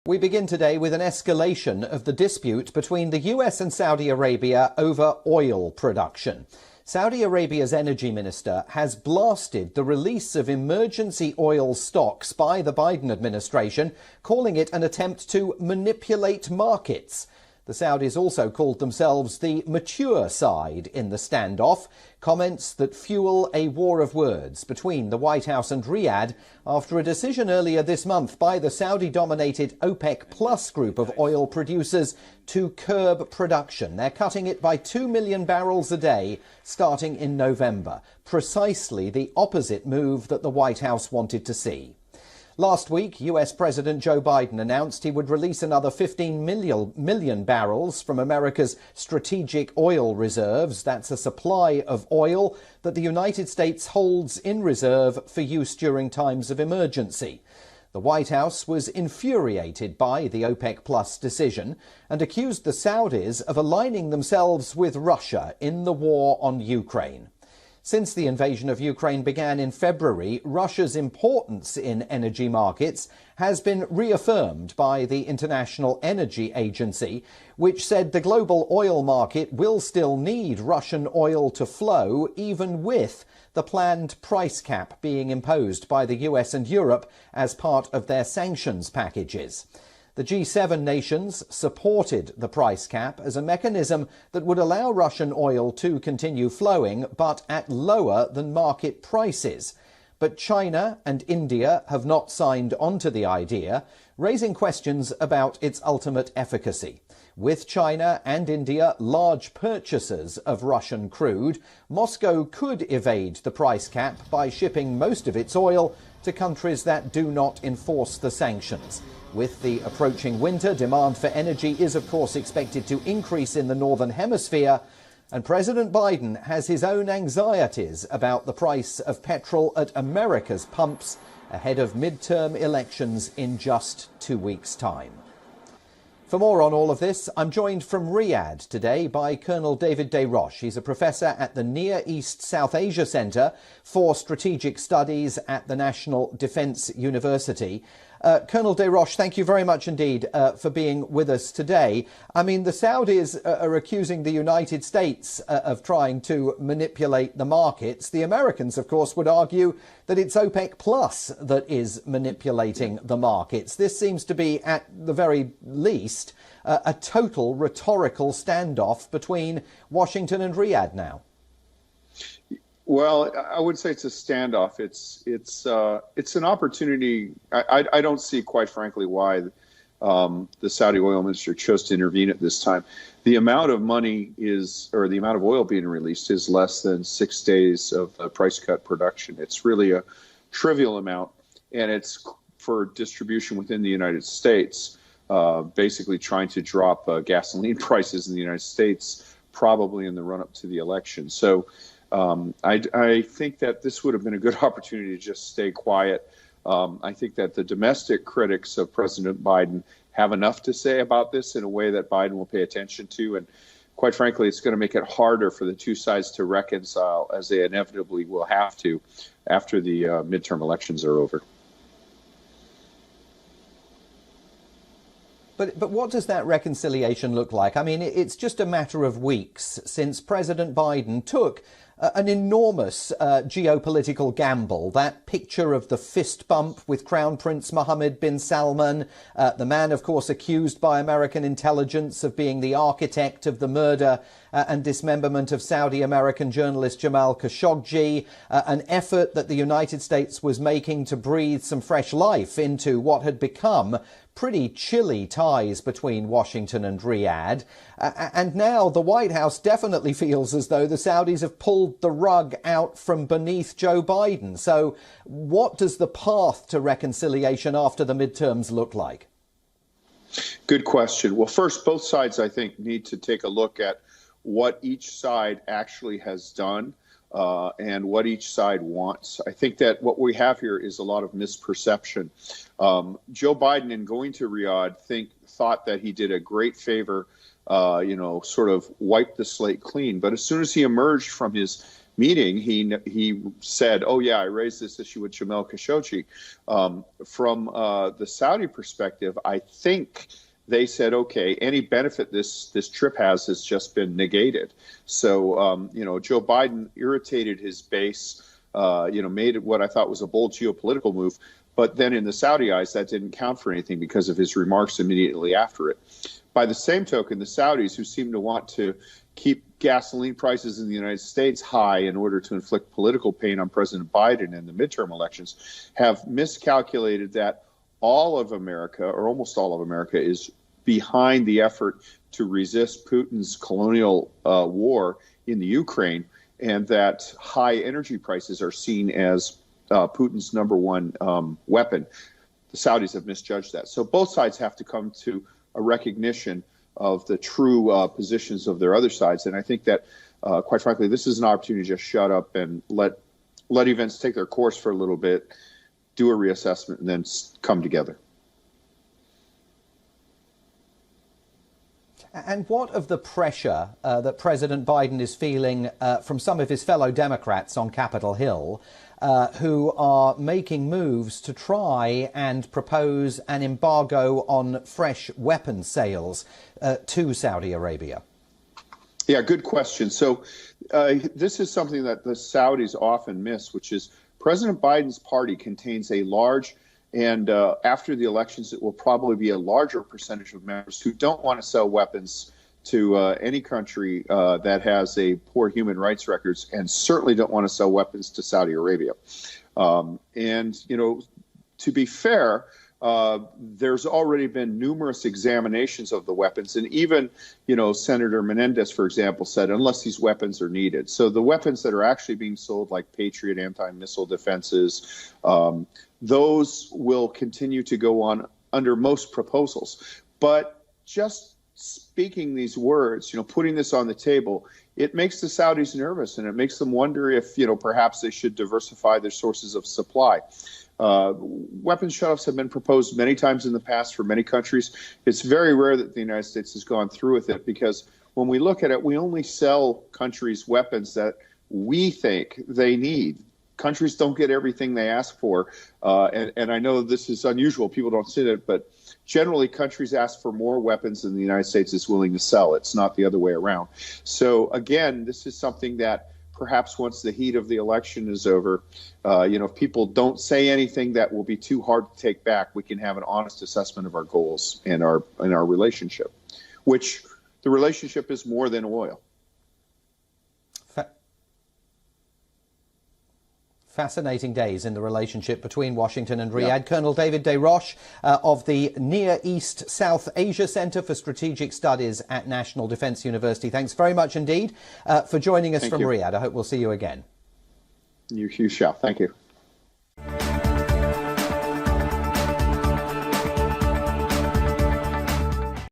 We begin today with an escalation of the dispute between the US and Saudi Arabia over oil production. Saudi Arabia's energy minister has blasted the release of emergency oil stocks by the Biden administration, calling it an attempt to manipulate markets. The Saudis also called themselves the mature side in the standoff, comments that fuel a war of words between the White House and Riyadh after a decision earlier this month by the Saudi-dominated OPEC Plus group of oil producers to curb production. They're cutting it by 2 million barrels a day starting in November, precisely the opposite move that the White House wanted to see. Last week, US President Joe Biden announced he would release another 15 million barrels from America's strategic oil reserves. That's a supply of oil that the United States holds in reserve for use during times of emergency. The White House was infuriated by the OPEC Plus decision and accused the Saudis of aligning themselves with Russia in the war on Ukraine. Since the invasion of Ukraine began in February, Russia's importance in energy markets has been reaffirmed by the International Energy Agency, which said the global oil market will still need Russian oil to flow, even with the planned price cap being imposed by the US and Europe as part of their sanctions packages. The G7 nations supported the price cap as a mechanism that would allow Russian oil to continue flowing, but at lower than market prices. But China and India have not signed on to the idea, raising questions about its ultimate efficacy. With China and India large purchasers of Russian crude, Moscow could evade the price cap by shipping most of its oil to countries that do not enforce the sanctions. With the approaching winter, demand for energy is, of course, expected to increase in the Northern Hemisphere, and President Biden has his own anxieties about the price of petrol at America's pumps ahead of midterm elections in just 2 weeks' time. For more on all of this, I'm joined from Riyadh today by Colonel David Desroches. He's a professor at the Near East South Asia Center for Strategic Studies at the National Defense University. Colonel Desroches, thank you very much indeed for being with us today. I mean, the Saudis are accusing the United States of trying to manipulate the markets. The Americans, of course, would argue that it's OPEC Plus that is manipulating the markets. This seems to be, at the very least, a total rhetorical standoff between Washington and Riyadh now. Well, I would say it's a standoff. It's an opportunity. I don't see, quite frankly, why the Saudi oil minister chose to intervene at this time. The amount of money or the amount of oil being released is less than 6 days of price cut production. It's really a trivial amount, and it's for distribution within the United States, basically trying to drop gasoline prices in the United States, probably in the run-up to the election. So I think that this would have been a good opportunity to just stay quiet. I think that the domestic critics of President Biden have enough to say about this in a way that Biden will pay attention to. And quite frankly, it's going to make it harder for the two sides to reconcile, as they inevitably will have to after the midterm elections are over. But what does that reconciliation look like? I mean, it's just a matter of weeks since President Biden took an enormous geopolitical gamble. That picture of the fist bump with Crown Prince Mohammed bin Salman, the man, of course, accused by American intelligence of being the architect of the murder and dismemberment of Saudi-American journalist Jamal Khashoggi, an effort that the United States was making to breathe some fresh life into what had become pretty chilly ties between Washington and Riyadh. And now the White House definitely feels as though the Saudis have pulled the rug out from beneath Joe Biden. So what does the path to reconciliation after the midterms look like? Good question. Well, first, both sides, I think, need to take a look at what each side actually has done and what each side wants. I think that what we have here is a lot of misperception. Joe Biden, in going to Riyadh, thought that he did a great favor, sort of wiped the slate clean. But as soon as he emerged from his meeting, he said, "Oh yeah, I raised this issue with Jamal Khashoggi." From the Saudi perspective, I think they said, "Okay, any benefit this trip has just been negated." So Joe Biden irritated his base, made it what I thought was a bold geopolitical move. But then in the Saudi eyes, that didn't count for anything because of his remarks immediately after it. By the same token, the Saudis, who seem to want to keep gasoline prices in the United States high in order to inflict political pain on President Biden in the midterm elections, have miscalculated that all of America, or almost all of America, is behind the effort to resist Putin's colonial war in the Ukraine, and that high energy prices are seen as Putin's number one weapon. The Saudis have misjudged that. So both sides have to come to a recognition of the true positions of their other sides. And I think that, quite frankly, this is an opportunity to just shut up and let events take their course for a little bit, do a reassessment, and then come together. And what of the pressure that President Biden is feeling from some of his fellow Democrats on Capitol Hill, who are making moves to try and propose an embargo on fresh weapons sales to Saudi Arabia? Yeah, good question. So this is something that the Saudis often miss, which is President Biden's party contains a large, and after the elections, it will probably be a larger percentage of members who don't want to sell weapons to any country that has a poor human rights records, and certainly don't want to sell weapons to Saudi Arabia. To be fair, there's already been numerous examinations of the weapons, and even, Senator Menendez, for example, said unless these weapons are needed. So the weapons that are actually being sold, like Patriot anti-missile defenses, those will continue to go on under most proposals. But just speaking these words, putting this on the table, it makes the Saudis nervous, and it makes them wonder if, perhaps they should diversify their sources of supply. Weapons shutoffs have been proposed many times in the past for many countries. It's very rare that the United States has gone through with it, because when we look at it, we only sell countries weapons that we think they need. Countries don't get everything they ask for. And I know this is unusual. People don't see it, but generally countries ask for more weapons than the United States is willing to sell. It's not the other way around. So again, this is something that perhaps once the heat of the election is over, if people don't say anything that will be too hard to take back, we can have an honest assessment of our goals and our relationship, which the relationship is more than oil. Fascinating days in the relationship between Washington and Riyadh. Yeah. Colonel David Desroches of the Near East South Asia Center for Strategic Studies at National Defense University. Thanks very much indeed for joining us from Riyadh. I hope we'll see you again. You shall. Thank you.